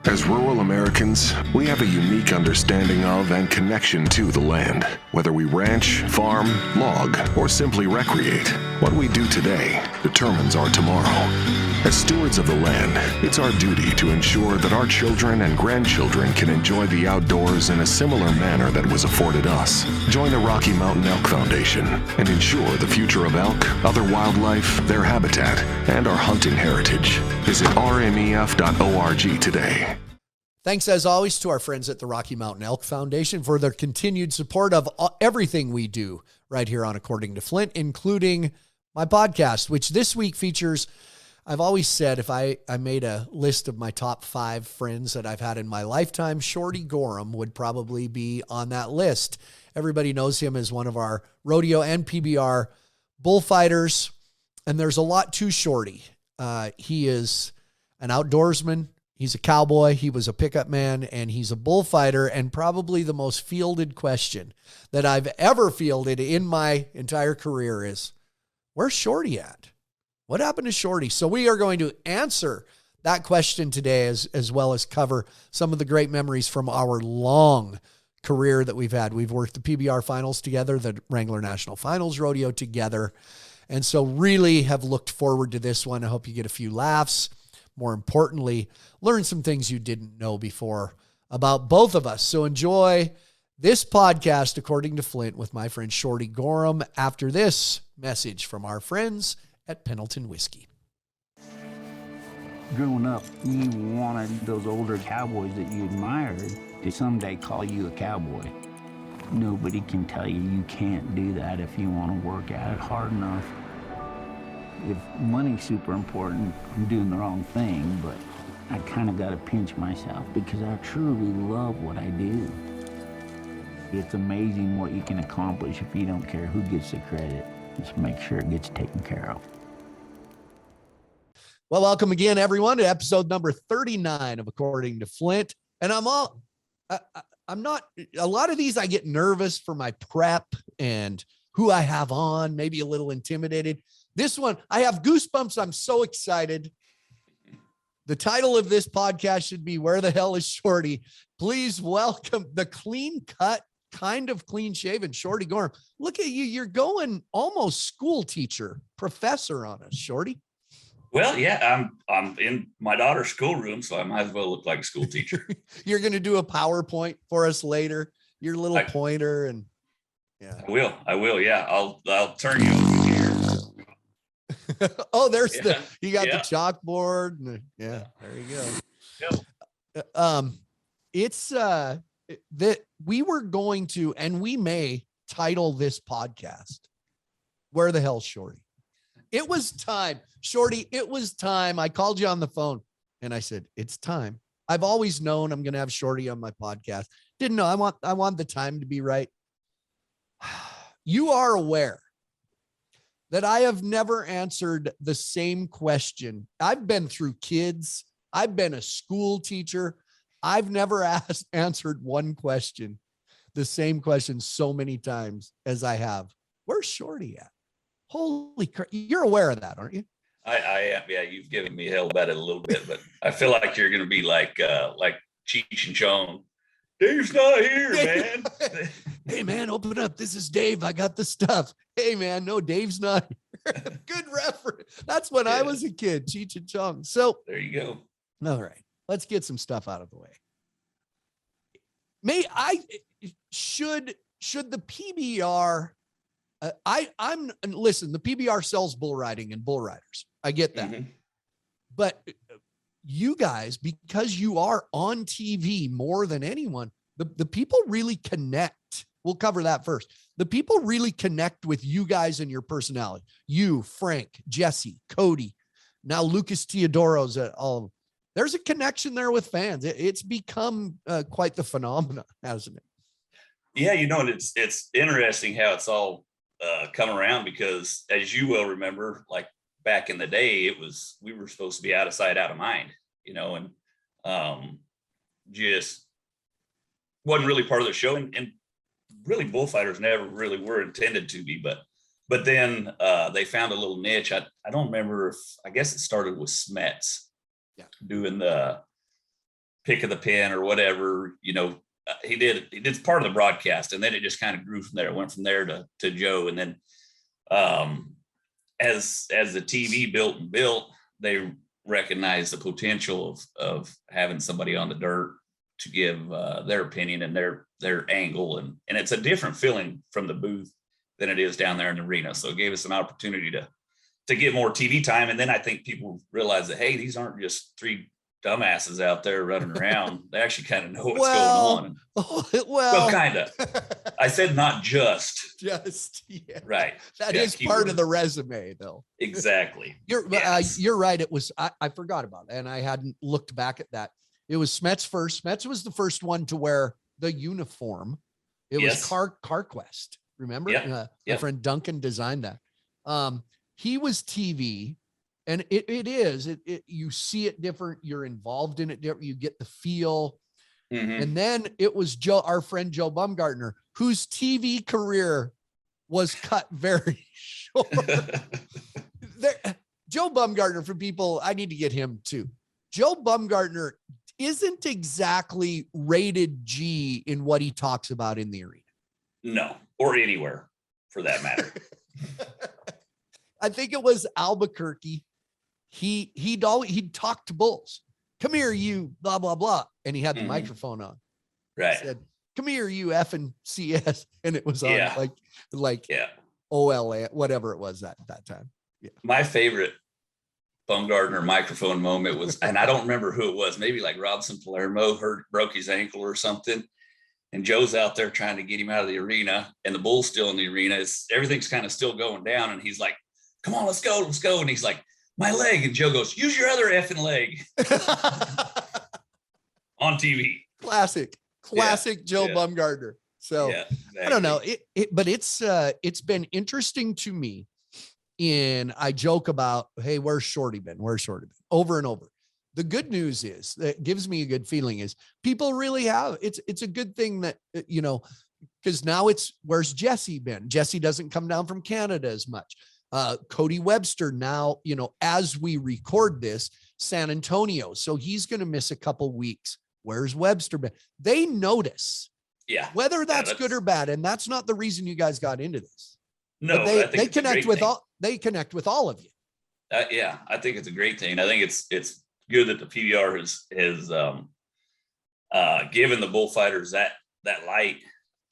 As rural Americans, we have a unique understanding of and connection to the land. Whether we ranch, farm, log, or simply recreate, what we do today determines our tomorrow. As stewards of the land, it's our duty to ensure that our children and grandchildren can enjoy the outdoors in a similar manner that was afforded us. Join the Rocky Mountain Elk Foundation and ensure the future of elk, other wildlife, their habitat, and our hunting heritage. Visit rmef.org today. Thanks, as always, to our friends at the Rocky Mountain Elk Foundation for their continued support of everything we do right here on According to Flint, including my podcast, which this week features, I've always said, if I made a list of my top 5 friends that I've had in my lifetime, Shorty Gorham would probably be on that list. Everybody knows him as one of our rodeo and PBR bullfighters, and there's a lot to Shorty. He is an outdoorsman. He's a cowboy, he was a pickup man, and he's a bullfighter. And probably the most fielded question that I've ever fielded in my entire career is, where's Shorty at? What happened to Shorty? So we are going to answer that question today, as well as cover some of the great memories from our long career that we've had. We've worked the PBR finals together, the Wrangler National Finals Rodeo together. And so really have looked forward to this one. I hope you get a few laughs. More importantly, learn some things you didn't know before about both of us. So enjoy this podcast, According to Flint, with my friend Shorty Gorham, after this message from our friends at Pendleton Whiskey. Growing up, you wanted those older cowboys that you admired to someday call you a cowboy. Nobody can tell you you can't do that if you want to work at it hard enough. If money's super important, I'm doing the wrong thing, but I kind of got to pinch myself because I truly love what I do. It's amazing what you can accomplish if you don't care who gets the credit. Just make sure it gets taken care of. Well, welcome again, everyone, to episode number 39 of According to Flint. And I'm not, a lot of these I get nervous for my prep and who I have on, maybe a little intimidated. This one, I have goosebumps. I'm so excited. The title of this podcast should be, Where the Hell is Shorty? Please welcome the clean cut, kind of clean shaven Shorty Gorham. Look at you. You're going almost school teacher, professor on us, Shorty. Well, yeah, I'm in my daughter's schoolroom, so I might as well look like a school teacher. You're going to do a PowerPoint for us later, your little pointer. And yeah, I will. Yeah. I'll turn you over here. Oh, there's you got the chalkboard. And there you go. It's that we were going to, and we may title this podcast, Where the Hell's Shorty? It was time, Shorty. It was time. I called you on the phone and I said, it's time. I've always known I'm going to have Shorty on my podcast. Didn't know. I want the time to be right. You are aware that I have never answered the same question. I've been through kids. I've been a school teacher. I've never answered one question, the same question so many times as I have. Where's Shorty at? Holy crap. You're aware of that, aren't you? I am. Yeah. You've given me hell about it a little bit, but I feel like you're going to be like Cheech and Chong. Dave's not here, man. Hey, man, open up. This is Dave. I got the stuff. Hey, man, no, Dave's not here. Good reference. That's when I was a kid, Cheech and Chong. So there you go. All right, let's get some stuff out of the way. Should the PBR? Listen. The PBR sells bull riding and bull riders. I get that, but you guys, because you are on TV more than anyone, the people really connect. We'll cover that first. The people really connect with you guys and your personality. You, Frank, Jesse, Cody, now Lucas Teodoro's at all of them. There's a connection there with fans. It's become quite the phenomenon, hasn't it? Yeah, it's interesting how it's all come around, because as you will remember, like back in the day, we were supposed to be out of sight, out of mind, and just wasn't really part of the show. And really Bullfighters never really were intended to be, but then they found a little niche. I don't remember I guess it started with Smets doing the pick of the pen or whatever, he did part of the broadcast, and then it just kind of grew from there. It went from there to Joe. And then as the TV built and built, they recognized the potential of having somebody on the dirt to give their opinion and their angle. And it's a different feeling from the booth than it is down there in the arena. So it gave us an opportunity to get more TV time. And then I think people realize that, hey, these aren't just three dumbasses out there running around. They actually kind of know what's going on. Well, kind of. I said not just. Just, yeah. Right. That is part of the resume, though. Exactly. You're right. It was, I forgot about it, and I hadn't looked back at that. It was Smets first. Smets was the first one to wear the uniform. It was CarQuest. Remember? My friend Duncan designed that. He was TV. And it is, you see it different. You're involved in it different. You get the feel. Mm-hmm. And then it was our friend Joe Bumgartner, whose TV career was cut very short. Joe Bumgartner, for people, I need to get him too. Joe Bumgartner isn't exactly rated G in what he talks about in the arena. No, or anywhere for that matter. I think it was Albuquerque. He'd talk to bulls. Come here, you blah, blah, blah. And he had the microphone on. Right. He said, come here, you F and CS. And it was on like OLA, whatever it was that time. Yeah. My favorite Bumgartner microphone moment was, and I don't remember who it was, maybe like Robson Palermo broke his ankle or something. And Joe's out there trying to get him out of the arena, and the bull's still in the arena. Everything's kind of still going down. And he's like, come on, let's go. And he's like, my leg. And Joe goes, use your other effing leg. On TV. Classic Joe Bumgartner. So exactly. I don't know but it's been interesting to me. And I joke about, hey, where's Shorty been? Over and over. The good news is, that gives me a good feeling, is people really have, it's a good thing that, because now it's, where's Jesse been? Jesse doesn't come down from Canada as much. Cody Webster now, as we record this, San Antonio. So he's going to miss a couple weeks. Where's Webster been? They notice. Yeah. Whether that's good or bad. And that's not the reason you guys got into this. No, they connect with all of you. Yeah, I think it's a great thing. I think it's good that the PBR has given the Bullfighters that light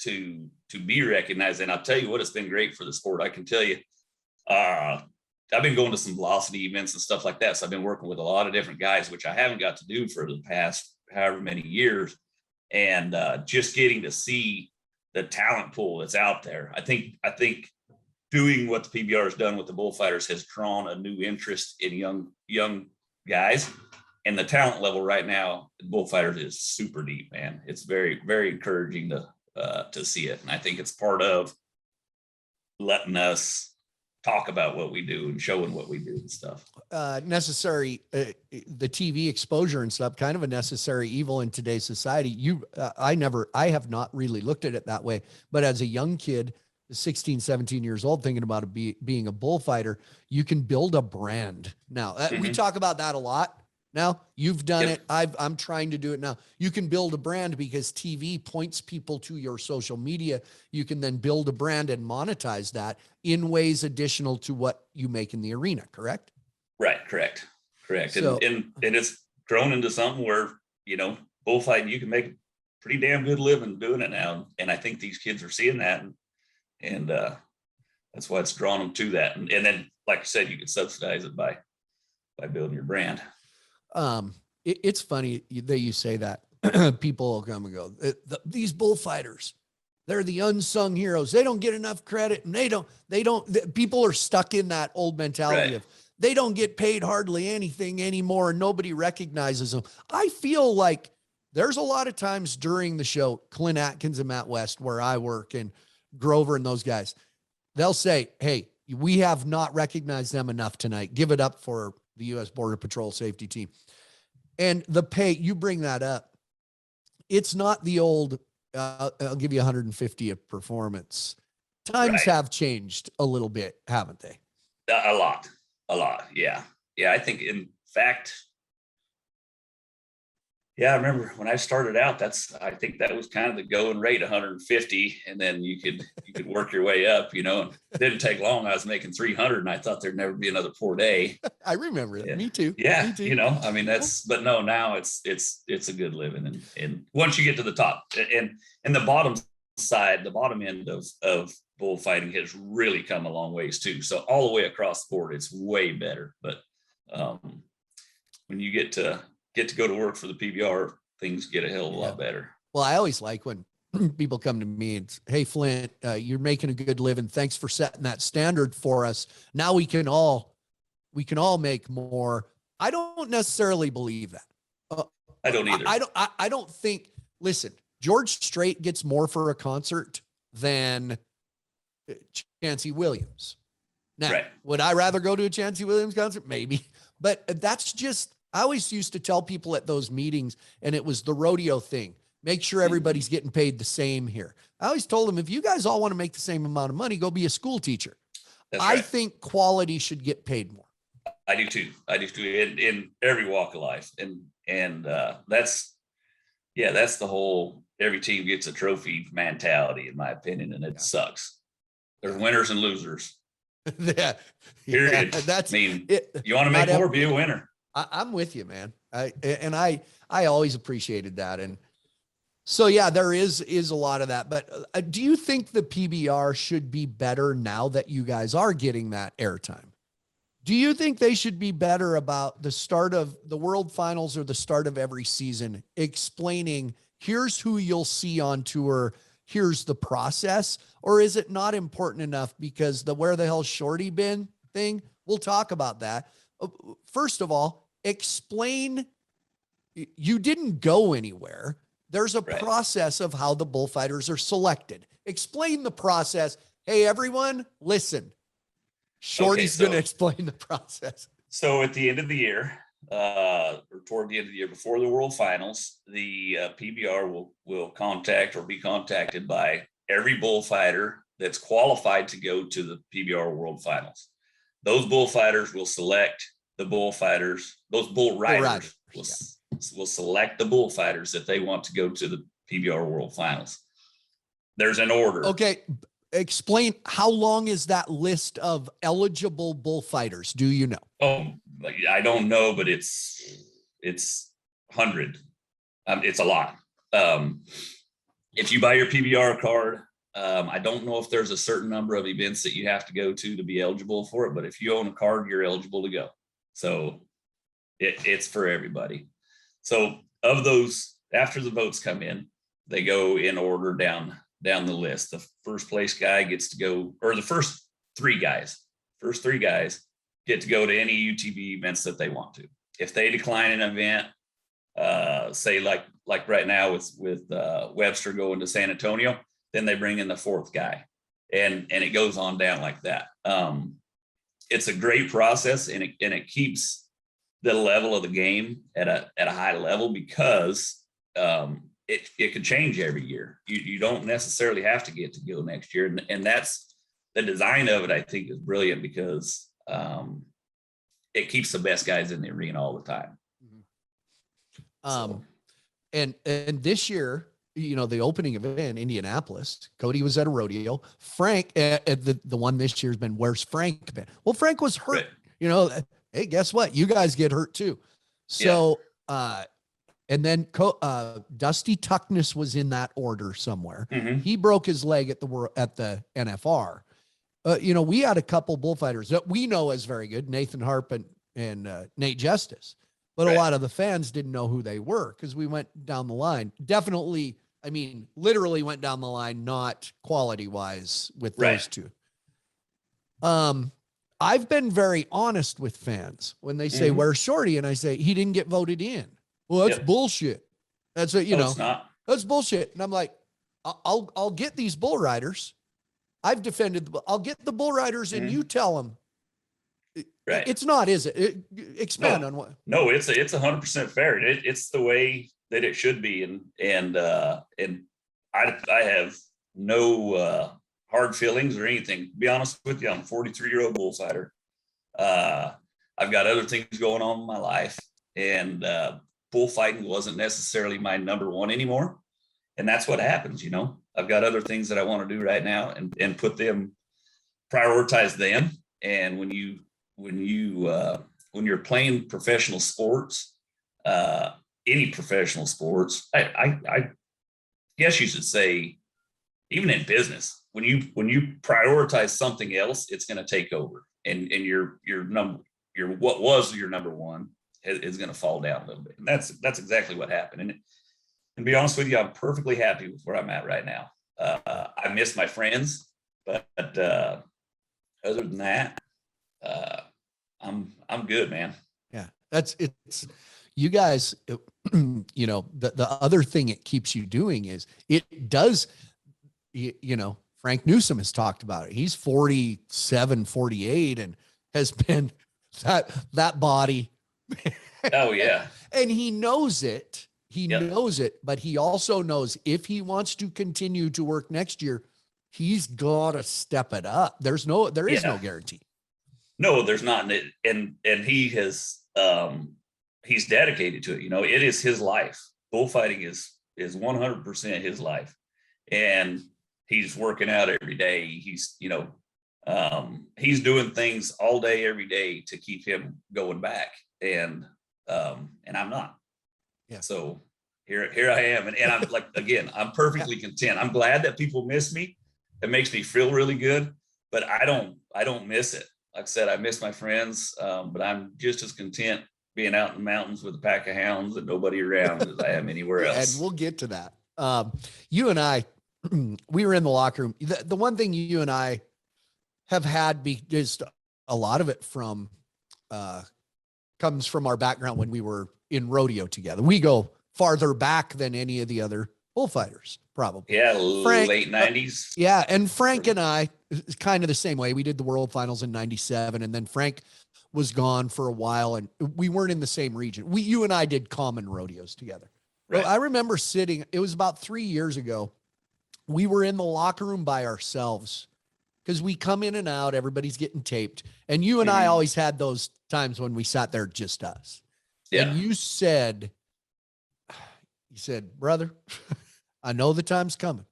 to be recognized. And I'll tell you what, it's been great for the sport. I can tell you, I've been going to some velocity events and stuff like that. So I've been working with a lot of different guys, which I haven't got to do for the past however many years. And just getting to see the talent pool that's out there. I think doing what the PBR has done with the Bullfighters has drawn a new interest in young guys. And the talent level right now, the Bullfighters is super deep, man. It's very, very encouraging to see it. And I think it's part of letting us talk about what we do and showing what we do and stuff. Necessary, the TV exposure and stuff, kind of a necessary evil in today's society. I have not really looked at it that way, but as a young kid, 16, 17 years old, thinking about being a bullfighter, you can build a brand. Now, we talk about that a lot. Now you've done it. I'm trying to do it now. You can build a brand because TV points people to your social media. You can then build a brand and monetize that in ways additional to what you make in the arena. Correct? Right. Correct. So, and it's grown into something where, bullfighting, you can make a pretty damn good living doing it now. And I think these kids are seeing that. And that's why it's drawn them to that. And then, like I said, you can subsidize it by building your brand. It's funny that you say that. People will come and go, these bullfighters, they're the unsung heroes. They don't get enough credit, and people are stuck in that old mentality of they don't get paid hardly anything anymore, and nobody recognizes them. I feel like there's a lot of times during the show, Clint Atkins and Matt West, where I work, and Grover and those guys, they'll say, hey, we have not recognized them enough tonight. Give it up for the U.S. Border Patrol safety team. And the pay, you bring that up. It's not the old, I'll give you 150 a performance. Times have changed a little bit, haven't they? A lot. Yeah. I think, in fact, Yeah, I remember when I started out, I think that was kind of the going rate, 150, and then you could work your way up, and it didn't take long. I was making 300 and I thought there'd never be another poor day. I remember that. Yeah. Me too. Yeah. Me too. I mean, but no, now it's a good living. And once you get to the top and the bottom side, the bottom end of bullfighting has really come a long ways too. So all the way across the board, it's way better. But when you get to go to work for the PBR, things get a hell of a lot better. Well, I always like when people come to me and say, hey, Flint, you're making a good living. Thanks for setting that standard for us. Now we can all make more. I don't necessarily believe that. I don't either. I don't think, listen, George Strait gets more for a concert than Chancey Williams. Now, right. Would I rather go to a Chancey Williams concert? Maybe, but that's just, I always used to tell people at those meetings, and it was the rodeo thing. Make sure everybody's getting paid the same here. I always told them, if you guys all want to make the same amount of money, go be a school teacher. I think quality should get paid more. I do too. In every walk of life. And that's the whole, every team gets a trophy mentality, in my opinion. And it sucks. There's winners and losers. Yeah. Period. You want to make more, be a winner. I'm with you, man. I always appreciated that. And so, yeah, there is a lot of that, but do you think the PBR should be better now that you guys are getting that airtime? Do you think they should be better about the start of the World Finals or the start of every season, explaining here's who you'll see on tour, here's the process? Or is it not important enough because the where the hell Shorty been thing? We'll talk about that. First of all, explain you didn't go anywhere. There's a process of how the bullfighters are selected. Explain the process. Hey, everyone, listen. Shorty's going to explain the process. So at the end of the year, or toward the end of the year, before the World Finals, the PBR will contact or be contacted by every bullfighter that's qualified to go to the PBR World Finals. Those bullfighters will select the bullfighters. Those bull riders will select the bullfighters that they want to go to the PBR World Finals. There's an order. Okay. Explain, how long is that list of eligible bullfighters? Do you know? Oh, I don't know, but it's 100. It's a lot. If you buy your PBR card, I don't know if there's a certain number of events that you have to go to be eligible for it, but if you own a card, you're eligible to go. So it's for everybody. So of those, after the votes come in, they go in order down the list. The first place guy gets to go, or the first three guys get to go to any UTV events that they want to. If they decline an event, say like right now with Webster going to San Antonio, then they bring in the fourth guy, and it goes on down like that. It's a great process, and it keeps the level of the game at a high level, because it could change every year. You don't necessarily have to get to go next year. And that's the design of it, I think, is brilliant, because it keeps the best guys in the arena all the time. And this year, the opening event, Indianapolis, Cody was at a rodeo. Frank, the one this year has been, where's Frank been? Well, Frank was hurt. Right. Hey, guess what? You guys get hurt too. So, and then Dusty Tuckness was in that order somewhere. Mm-hmm. He broke his leg at the NFR. We had a couple bullfighters that we know as very good, Nathan Harp and Nate Justice. But a lot of the fans didn't know who they were because we went down the line. Definitely, literally went down the line, not quality-wise with those two. I've been very honest with fans when they say, where's Shorty? And I say, he didn't get voted in. Well, that's bullshit. That's what, it's not. That's bullshit. And I'm like, I'll get these bull riders. I've defended I'll get the bull riders, and you tell them. Right. It's not, is it? Expand on what? No, it's 100% fair. It's the way that it should be. And I have no hard feelings or anything. To be honest with you, I'm a 43-year-old bullfighter. I've got other things going on in my life, and bullfighting wasn't necessarily my number one anymore. And that's what happens, you know. I've got other things that I want to do right now, and prioritize them. And when you're playing professional sports, any professional sports, I guess you should say, even in business, when you prioritize something else, it's going to take over, and your what was your number one is going to fall down a little bit. And that's exactly what happened. And to be honest with you, I'm perfectly happy with where I'm at right now. I miss my friends, but other than that, I'm good, man. Yeah, it's you guys. You know, the other thing it keeps you doing is it does. You know, Frank Newsom has talked about it. He's 47, 48, and has been that body. Oh yeah, and he knows it. He Yep. knows it, but he also knows if he wants to continue to work next year, he's got to step it up. There is no guarantee. No, there's not. And he has, he's dedicated to it. You know, it is his life. Bullfighting is 100% his life. And he's working out every day. He's, you know, he's doing things all day, every day to keep him going back. And I'm not. Yeah. So here I am. And I'm like, again, I'm perfectly content. I'm glad that people miss me. It makes me feel really good, but I don't miss it. Like I said, I miss my friends, but I'm just as content being out in the mountains with a pack of hounds and nobody around as I am anywhere else. And we'll get to that. You and I, we were in the locker room. The one thing you and I have had just a lot of it from, comes from our background when we were in rodeo together. We go farther back than any of the other bullfighters, probably. Yeah, Frank, late 90s. Yeah, and Frank and I, kind of the same way. We did the World Finals in 97, and then Frank was gone for a while, and we weren't in the same region. You and I did common rodeos together. Right. Well, I remember sitting, it was about 3 years ago, we were in the locker room by ourselves because we come in and out, everybody's getting taped. And you and I always had those times when we sat there, just us. Yeah. And you said, brother, I know the time's coming.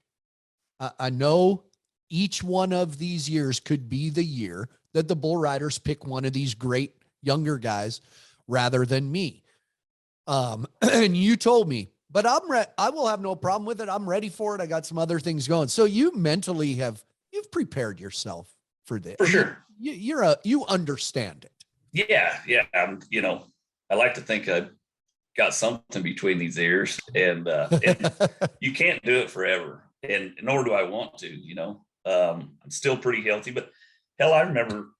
I know each one of these years could be the year that the bull riders pick one of these great younger guys rather than me. And you told me, but I will have no problem with it. I'm ready for it. I got some other things going. So you mentally you've prepared yourself for this. For sure. You understand it. Yeah. You know, I like to think I've got something between these ears, and you can't do it forever, and nor do I want to, you know. I'm still pretty healthy, but hell, I remember,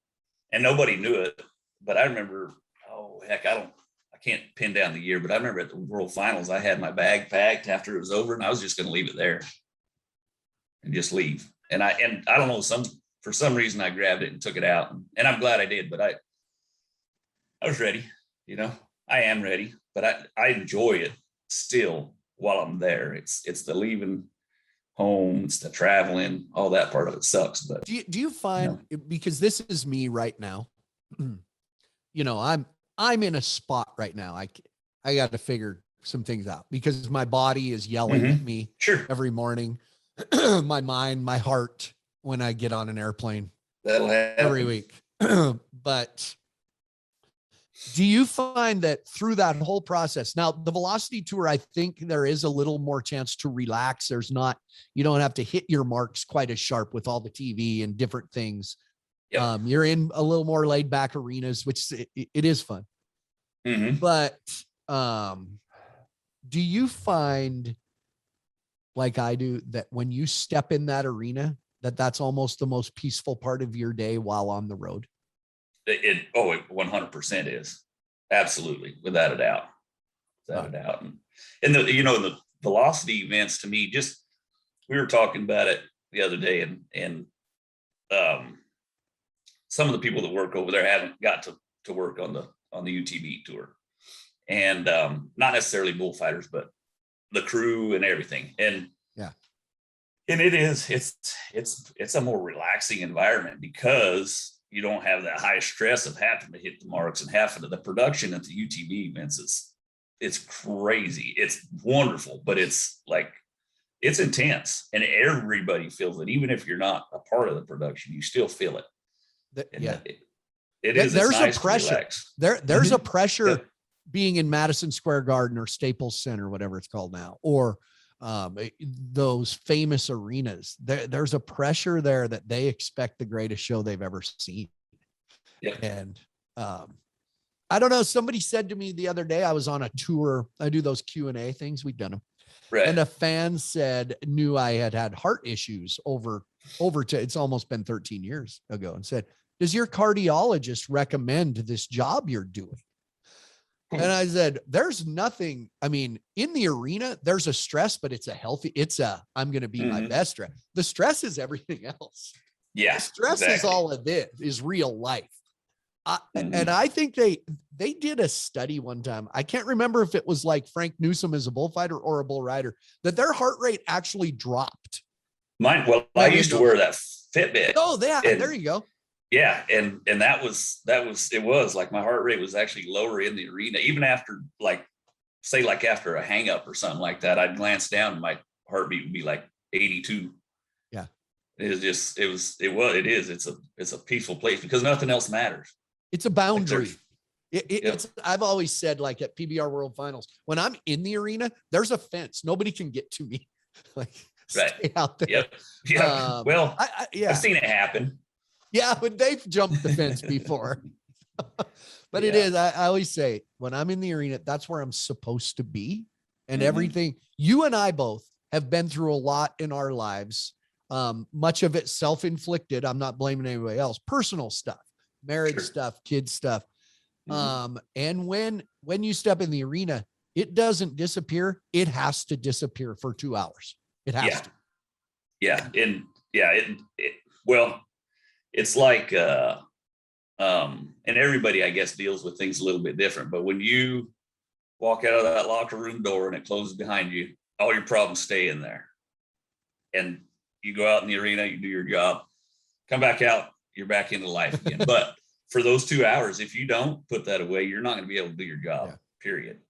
and nobody knew it, but I remember, oh heck, I can't pin down the year, but I remember at the World Finals, I had my bag packed after it was over, and I was just going to leave it there and just leave. And I don't know, for some reason I grabbed it and took it out, and I'm glad I did, but I was ready, you know. I am ready, but I enjoy it still while I'm there. It's the leaving home, it's the traveling, all that part of it sucks. But do you find, because this is me right now, you know, I'm in a spot right now. I got to figure some things out because my body is yelling at me every morning. My mind, my heart, when I get on an airplane, that'll happen every week. But do you find that through that whole process, now the Velocity Tour, I think there is a little more chance to relax. You don't have to hit your marks quite as sharp with all the TV and different things. Yep. You're in a little more laid back arenas, which it is fun. But do you find, like I do, that when you step in that arena, that's almost the most peaceful part of your day while on the road? It 100% is, absolutely, without a doubt. And the velocity events, to me, just, we were talking about it the other day, and some of the people that work over there haven't got to work on the UTV tour, and not necessarily bullfighters, but the crew and everything. And it's a more relaxing environment because you don't have that high stress of having to hit the marks, and half of the production at the UTV events it's crazy. It's wonderful, but it's like, it's intense, and everybody feels it. Even if you're not a part of the production, you still feel it. Yeah. It is. There's it's nice a pressure. There's a pressure Yep. being in Madison Square Garden or Staples Center, whatever it's called now, or those famous arenas. There's a pressure there that they expect the greatest show they've ever seen. Yep. And I don't know. Somebody said to me the other day, I was on a tour. I do those Q&A things. We've done them. Right. And a fan knew I had heart issues it's almost been 13 years ago, and said, does your cardiologist recommend this job you're doing? And I said, there's nothing. I mean, in the arena, there's a stress, but I'm going to be my best stress. The stress is everything else. Yeah. The stress is all of this, is real life. And I think they did a study one time. I can't remember if it was like Frank Newsom as a bullfighter or a bull rider, that their heart rate actually dropped. I used to wear that Fitbit. Oh, there you go. Yeah. And that was like my heart rate was actually lower in the arena, even after after a hang up or something like that. I'd glance down and my heartbeat would be like 82. Yeah. It's a peaceful place because nothing else matters. It's a boundary. I've always said, like at PBR World Finals, when I'm in the arena, there's a fence. Nobody can get to me. Stay out there. Yep. Yeah. I've seen it happen. Yeah, but they've jumped the fence before. But it is. I always say, when I'm in the arena, that's where I'm supposed to be. And everything, you and I both have been through a lot in our lives. Much of it self-inflicted. I'm not blaming anybody else. Personal stuff. Marriage stuff, kids stuff. And when you step in the arena, it doesn't disappear. It has to disappear for 2 hours. It has to. Yeah. And it's like, and everybody, I guess, deals with things a little bit different, but when you walk out of that locker room door and it closes behind you, all your problems stay in there. And you go out in the arena, you do your job, come back out, you're back into life again. But for those 2 hours, if you don't put that away, you're not going to be able to do your job, period.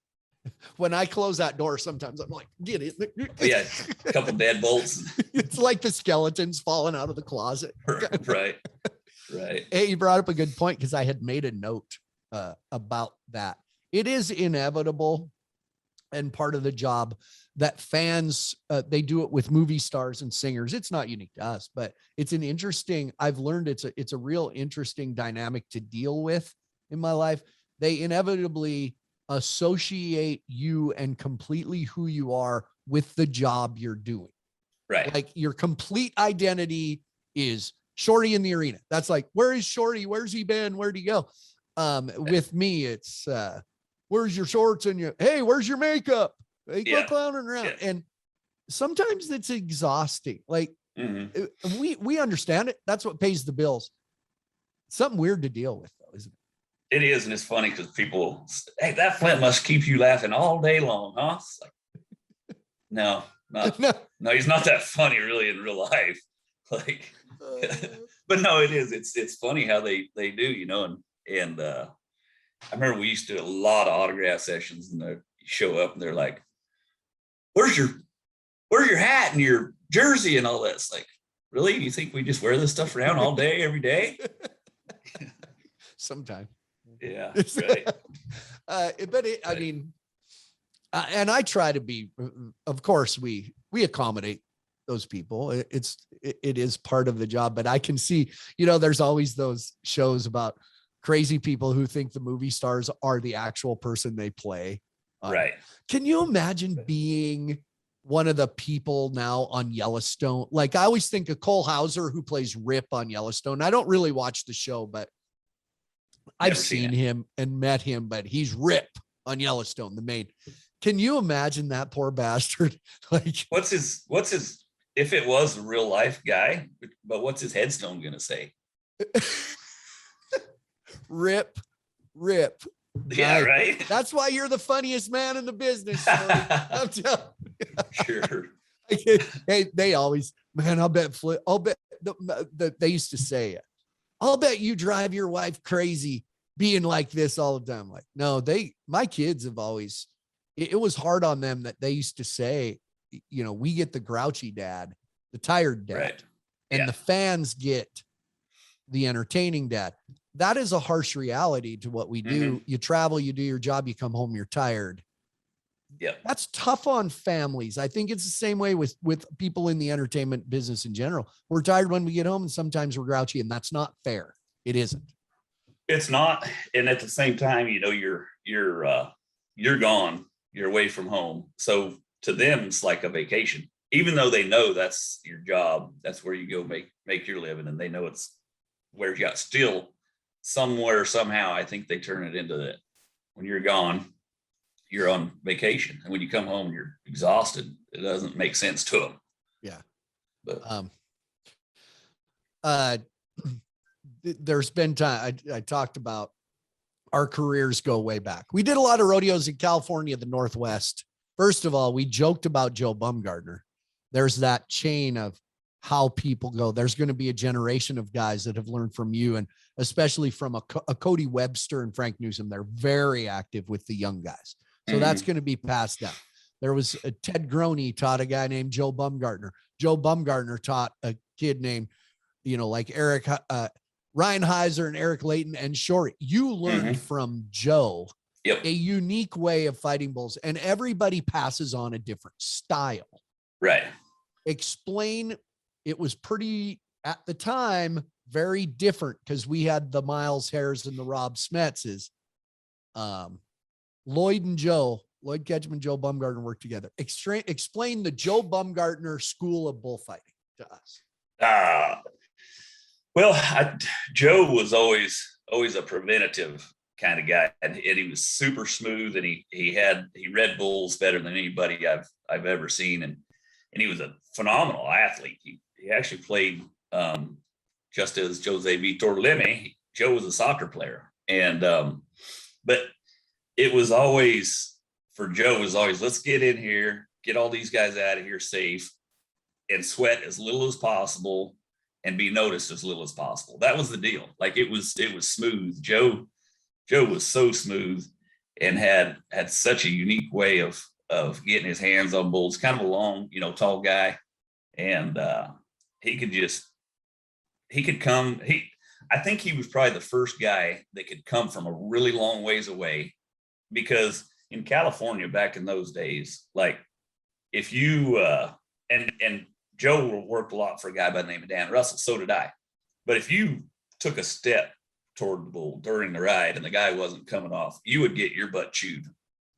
When I close that door, sometimes I'm like, get it. A couple dead bolts. It's like the skeletons falling out of the closet. Right. Hey, you brought up a good point, because I had made a note about that. It is inevitable and part of the job that fans, they do it with movie stars and singers. It's not unique to us, but it's I've learned it's a real interesting dynamic to deal with in my life. They inevitably associate you and completely who you are with the job you're doing. Right. Like your complete identity is Shorty in the arena. That's like, where is Shorty? Where's he been? Where'd he go? With me, it's where's your shorts and where's your makeup? Hey, quit clowning around. Yeah. And sometimes it's exhausting. Like we understand it. That's what pays the bills. Something weird to deal with, though, isn't it? It is, and it's funny because people, hey, that Flint must keep you laughing all day long, huh? It's like, no, he's not that funny really in real life. Like, but no, it is. It's funny how they do, and I remember we used to do a lot of autograph sessions, and they show up and they're like, where's your hat and your jersey and all that? It's like, really? You think we just wear this stuff around all day, every day? Sometime. Yeah. Right. I mean, and I try to be, of course, we accommodate those people. It is part of the job, but I can see, there's always those shows about crazy people who think the movie stars are the actual person they play. Right. Can you imagine being one of the people now on Yellowstone? Like, I always think of Cole Hauser, who plays Rip on Yellowstone. I don't really watch the show, but I've seen him and met him, but he's Rip on Yellowstone, the main. Can you imagine that poor bastard? Like, what's his, if it was a real life guy, but what's his headstone going to say? Rip. Yeah, right. That's why you're the funniest man in the business. I'm telling you. Sure. Hey, they always, man, I'll bet they used to say it. I'll bet you drive your wife crazy being like this all the time. Like, no, my kids have always it was hard on them that they used to say, you know, we get the grouchy dad, the tired dad, Right. and the fans get the entertaining dad. That is a harsh reality to what we do. Mm-hmm. You travel, you do your job, you come home, you're tired. Yep. That's tough on families. I think it's the same way with people in the entertainment business in general. We're tired when we get home, and sometimes we're grouchy, and that's not fair. It isn't. It's not. And at the same time, you know, you're gone, you're away from home. So to them, it's like a vacation, even though they know that's your job. That's where you go make your living. And they know it's where you got still somewhere, somehow. I think they turn it into that. When you're gone, you're on vacation. And when you come home, you're exhausted. It doesn't make sense to them. Yeah. But there's been time I talked about our careers go way back. We did a lot of rodeos in California, the Northwest. First of all, we joked about Joe Bumgartner. There's that chain of how people go. There's going to be a generation of guys that have learned from you, and especially from a Cody Webster and Frank Newsom. They're very active with the young guys. So that's going to be passed down. There was a Ted Groney taught a guy named Joe Bumgartner. Joe Bumgartner taught a kid named, you know, like Ryan Heiser and Eric Layton and Shorty. You learned from Joe a unique way of fighting bulls, and everybody passes on a different style. right. Explain. It was pretty, at the time, very different, because we had the Miles Hares and the Rob Smetzes. Lloyd Ketchum and Joe Bumgartner worked together. Explain the Joe Bumgartner school of bullfighting to us. Well, Joe was always a preventative kind of guy, and he was super smooth, and he read bulls better than anybody I've ever seen, and he was a phenomenal athlete. He actually played just as Jose Vitor Leme. Joe was a soccer player, and but it was always, for Joe, was always, let's get in here, get all these guys out of here safe, and sweat as little as possible and be noticed as little as possible. That was the deal. Like it was smooth. Joe was so smooth and had such a unique way of getting his hands on bulls, kind of a long, you know, tall guy. And I think he was probably the first guy that could come from a really long ways away, because in California back in those days, like if you, and Joe worked a lot for a guy by the name of Dan Russell. So did I. But if you took a step toward the bull during the ride and the guy wasn't coming off, you would get your butt chewed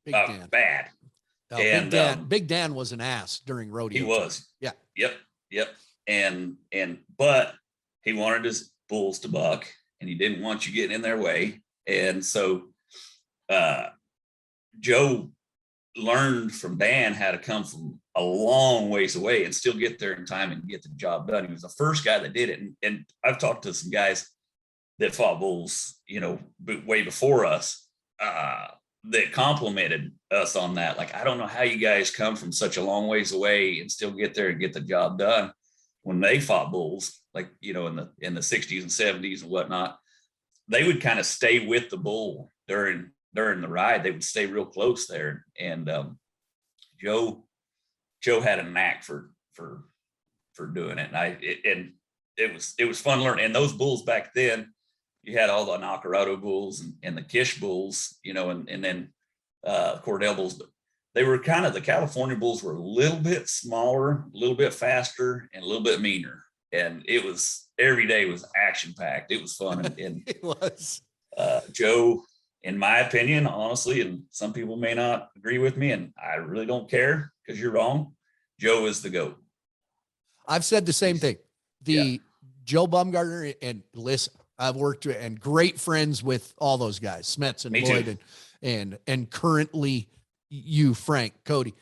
bad. Oh, And Big Dan was an ass during rodeo. he was. Yeah. Yep. But he wanted his bulls to buck, and he didn't want you getting in their way. And so Joe learned from Dan how to come from a long ways away and still get there in time and get the job done. He was the first guy that did it. And I've talked to some guys that fought bulls, you know, way before us, that complimented us on that. Like, I don't know how you guys come from such a long ways away and still get there and get the job done. When they fought bulls, like, you know, in the 60s and 70s and whatnot, they would kind of stay with the bull during the ride. They would stay real close there. And Joe had a knack for doing it. And it was fun learning. And those bulls back then, you had all the Nacarado bulls and the Kish bulls, you know, and then Cordell bulls. But they were kind of, the California bulls were a little bit smaller, a little bit faster, and a little bit meaner. And it was, every day was action packed. It was fun. And It was. Joe, in my opinion, honestly, and some people may not agree with me, and I really don't care because you're wrong, Joe is the GOAT. I've said the same thing. Joe Bumgartner, and listen, I've worked with, and great friends with all those guys, Smets and Me Lloyd, and currently you, Frank, Cody.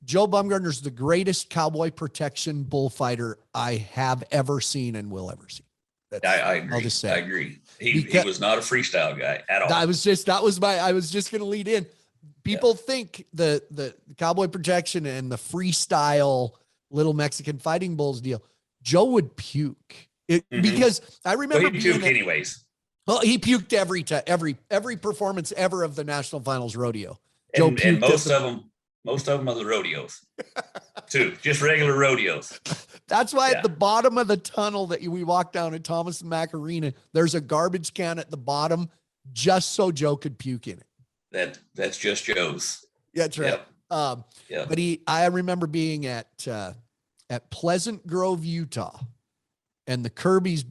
Joe Bumgartner's the greatest cowboy protection bullfighter I have ever seen and will ever see. I agree. I'll just say, I agree. He was not a freestyle guy at all. I was just going to lead in. People think the cowboy protection and the freestyle little Mexican fighting bulls deal, Joe would puke because I remember he'd puke anyways. Well, he puked every performance ever of the national finals rodeo. Joe And puked most of them are the rodeos too, just regular rodeos. That's why Yeah. at the bottom of the tunnel that we walk down at Thomas and Mack Arena, there's a garbage can at the bottom just so Joe could puke in it. That's just Joe's. Yeah, that's right. Yep. But I remember being at Pleasant Grove, Utah, and the Kirby's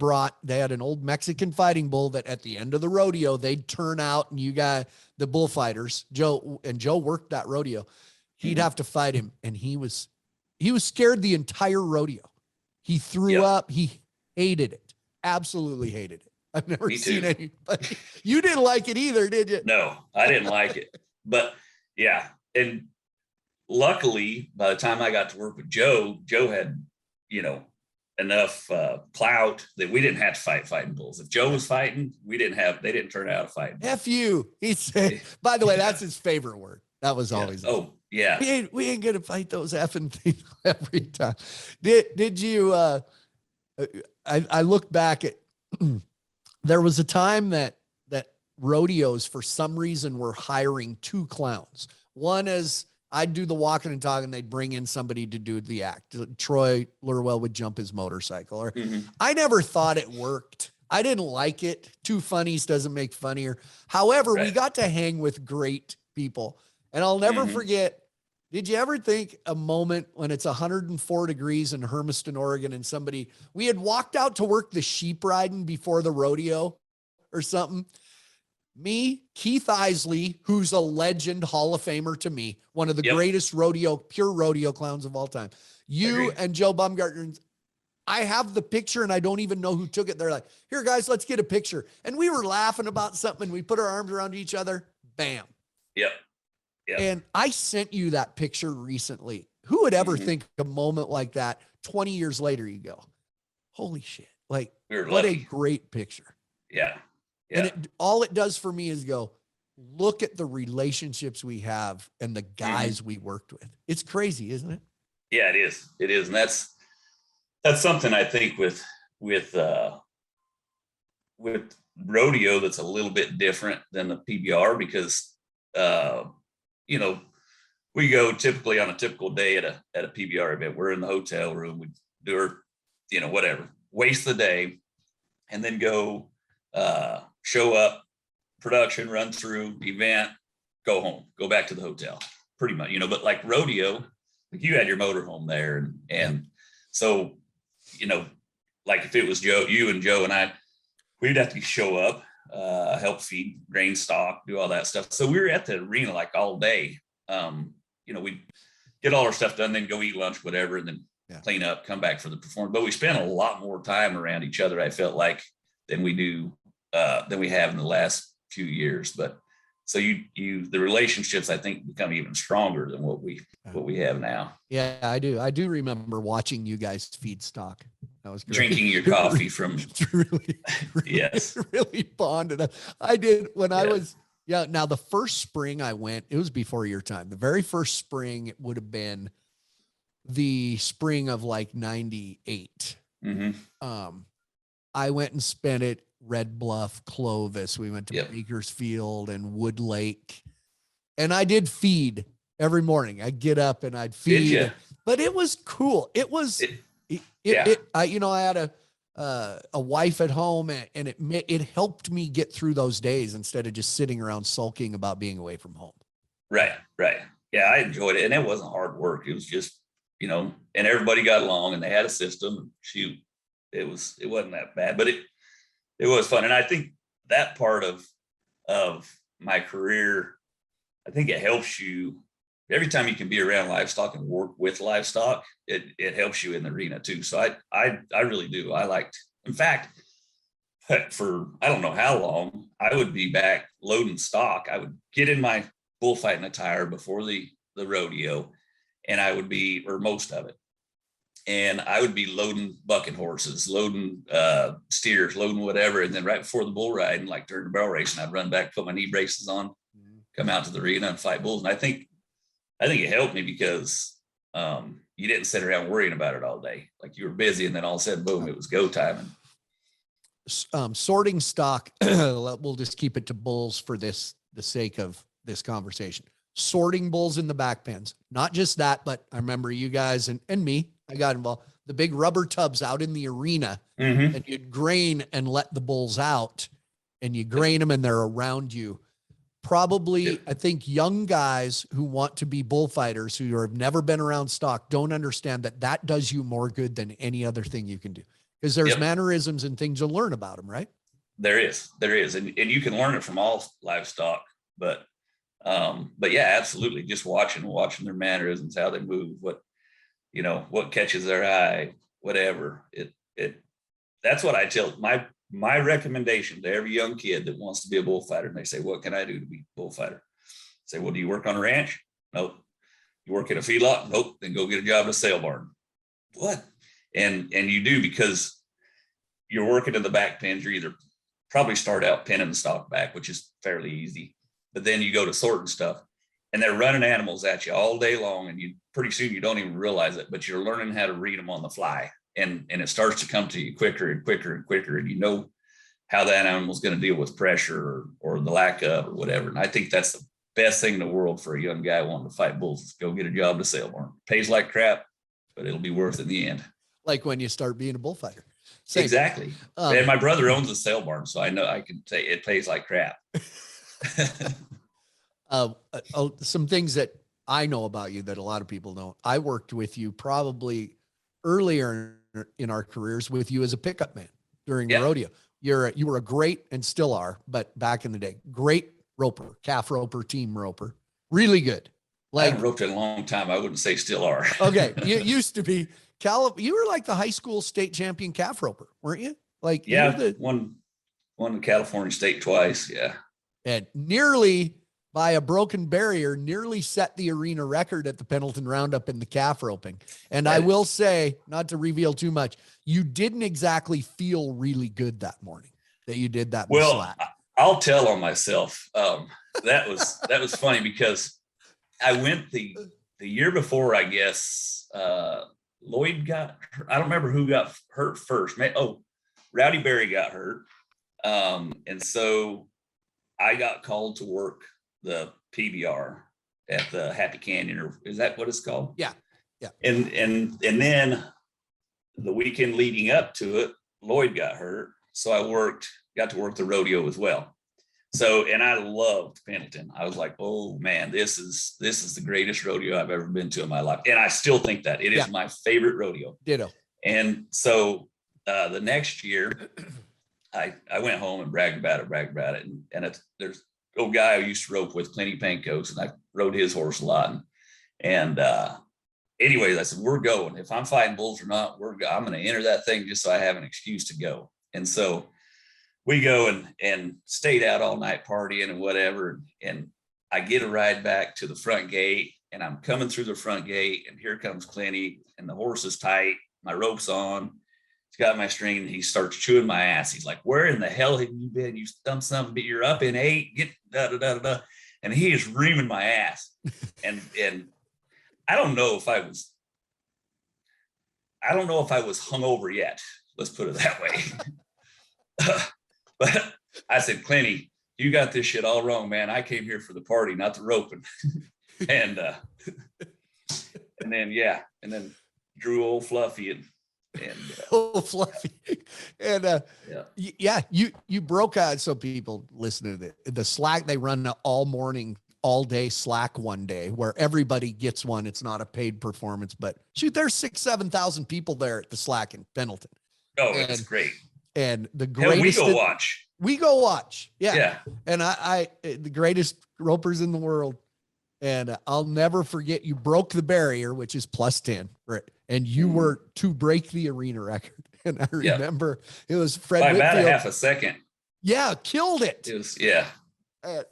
they had an old Mexican fighting bull that at the end of the rodeo, they'd turn out and you got the Bullfighters. Joe worked that rodeo. He'd have to fight him. And he was scared the entire rodeo. He threw up. He hated it. Absolutely hated it. I've never seen any, but you didn't like it either, did you? No, I didn't like it, but yeah. And luckily by the time I got to work with Joe had, enough clout that we didn't have to fighting bulls. If Joe was fighting, they didn't turn out to fight. F you. He said, by the way, that's his favorite word. That was always, oh yeah. We ain't going to fight those effing things every time. Did you, I look back at, there was a time that rodeos for some reason were hiring two clowns. One is I'd do the walking and talking. They'd bring in somebody to do the act. Troy Lurwell would jump his motorcycle. Or I never thought it worked. I didn't like it. Two funnies doesn't make funnier. However, we got to hang with great people. And I'll never forget, did you ever think a moment when it's 104 degrees in Hermiston, Oregon, and we had walked out to work the sheep riding before the rodeo or something. Me, Keith Isley, who's a legend, Hall of Famer to me, one of the greatest pure rodeo clowns of all time. You and Joe Bumgartner. I have the picture and I don't even know who took it. They're like, here guys, let's get a picture. And we were laughing about something. We put our arms around each other. Bam. Yep. And I sent you that picture recently. Who would ever think a moment like that 20 years later, you go, holy shit. Like what a great picture. Yeah. And all it does for me is go, look at the relationships we have and the guys we worked with. It's crazy, isn't it? Yeah, it is. It is. And that's something I think with rodeo that's a little bit different than the PBR because, we go typically on a typical day at a PBR event. We're in the hotel room. We do our, whatever, waste the day and then go show up, production, run through, event, go home, go back to the hotel, pretty much, but like rodeo, like you had your motorhome there. And so, like if it was you and Joe and I, we'd have to show up, help feed grain stock, do all that stuff. So we were at the arena like all day. We'd get all our stuff done, then go eat lunch, whatever, and then clean up, come back for the performance. But we spent a lot more time around each other, I felt like, than we have in the last few years. But so the relationships I think become even stronger than what we have now. Yeah, I do. I do remember watching you guys feed stock. That was great. Drinking your coffee from really yes, really bonded. I did when I was now the first spring I went, it was before your time. The very first spring it would have been the spring of like 98. I went and spent it Red Bluff, Clovis. We went to Bakersfield and Wood Lake. And I did feed every morning. I'd get up and I'd feed. But it was cool. It was I had a wife at home and it helped me get through those days instead of just sitting around sulking about being away from home. Right. Yeah, I enjoyed it. And it wasn't hard work. It was just, and everybody got along and they had a system. Shoot, it wasn't that bad, but it was fun. And I think that part of my career, I think it helps you every time you can be around livestock and work with livestock, it helps you in the arena too. So I really do. In fact, for I don't know how long, I would be back loading stock. I would get in my bullfighting attire before the rodeo, and I would be, or most of it, and I would be loading bucking horses, loading steers, loading whatever. And then right before the bull riding, like during the barrel racing, I'd run back, put my knee braces on, come out to the arena and fight bulls. And I think it helped me because you didn't sit around worrying about it all day. Like you were busy and then all of a sudden, boom, it was go time. Sorting stock, we'll just keep it to bulls for the sake of this conversation. sorting bulls in the back pens. Not just that, but I remember you guys and me, I got involved. The big rubber tubs out in the arena, and you'd grain and let the bulls out, and you grain them and they're around you. Probably, I think young guys who want to be bullfighters who have never been around stock don't understand that does you more good than any other thing you can do, because there's mannerisms and things you'll learn about them, right? There is. And you can learn it from all livestock, but yeah, absolutely. Just watching their mannerisms, how they move, what catches their eye, whatever. That's what I tell my recommendation to every young kid that wants to be a bullfighter. And they say, what can I do to be a bullfighter? I say, well, do you work on a ranch? Nope. You work in a feedlot? Nope. Then go get a job at a sale barn. What? And you do, because you're working in the back pens. You're either probably start out pinning the stock back, which is fairly easy, but then you go to sorting stuff and they're running animals at you all day long. And pretty soon you don't even realize it, but you're learning how to read them on the fly. And it starts to come to you quicker and quicker and quicker. And you know how that animal's going to deal with pressure or the lack of or whatever. And I think that's the best thing in the world for a young guy wanting to fight bulls. Go get a job to sale barn. Pays like crap, but it'll be worth it in the end. Like when you start being a bullfighter. Same. Exactly. And my brother owns a sale barn, so I know I can say it pays like crap. Some things that I know about you that a lot of people don't. I worked with you probably earlier in our careers with you as a pickup man during the rodeo. You were a great, and still are, but back in the day, great roper, calf roper, team roper, really good. I haven't roped in a long time. I wouldn't say still are. Okay, you used to be. You were like the high school state champion calf roper, weren't you? Like, won the California state twice. Yeah. And nearly by a broken barrier, nearly set the arena record at the Pendleton Roundup in the calf roping. And I will say, not to reveal too much, you didn't exactly feel really good that morning that you did that. Well, I'll tell on myself. That was funny because I went the year before, I guess, Lloyd got hurt. I don't remember who got hurt first. Rowdy Berry got hurt. And so I got called to work the PBR at the Happy Canyon, or is that what it's called? Yeah. Yeah. And then the weekend leading up to it, Lloyd got hurt. So I got to work the rodeo as well. So, and I loved Pendleton. I was like, oh man, this is the greatest rodeo I've ever been to in my life. And I still think that it is my favorite rodeo. Ditto. And so the next year I went home and bragged about it. And there's an old guy I used to rope with, Plenty Pankos, and I rode his horse a lot. And anyways, I said, we're going. If I'm fighting bulls or not, I'm going to enter that thing just so I have an excuse to go. And so we go and stayed out all night partying and whatever. And I get a ride back to the front gate, and I'm coming through the front gate, and here comes Clinty, and the horse is tight. My rope's on. He's got my string, and he starts chewing my ass. He's like, where in the hell have you been? You dumb son of a bitch, you're up in 8, get da da da da. And he is reaming my ass. And I don't know if I was hungover yet. Let's put it that way. But I said, Clinty, you got this shit all wrong, man. I came here for the party, not the roping. and then drew old Fluffy and old Fluffy. And you broke out. So people listening to the slack, they run all morning, all day slack one day where everybody gets one. It's not a paid performance, but shoot, there's 7,000 people there at the slack in Pendleton. Oh, it's great. And the greatest, we go watch. Yeah. And I the greatest ropers in the world. And I'll never forget, you broke the barrier, which is +10, right? And you were to break the arena record. And I remember it was Fred by Whitfield. About a half a second. Yeah. Killed it. It was, I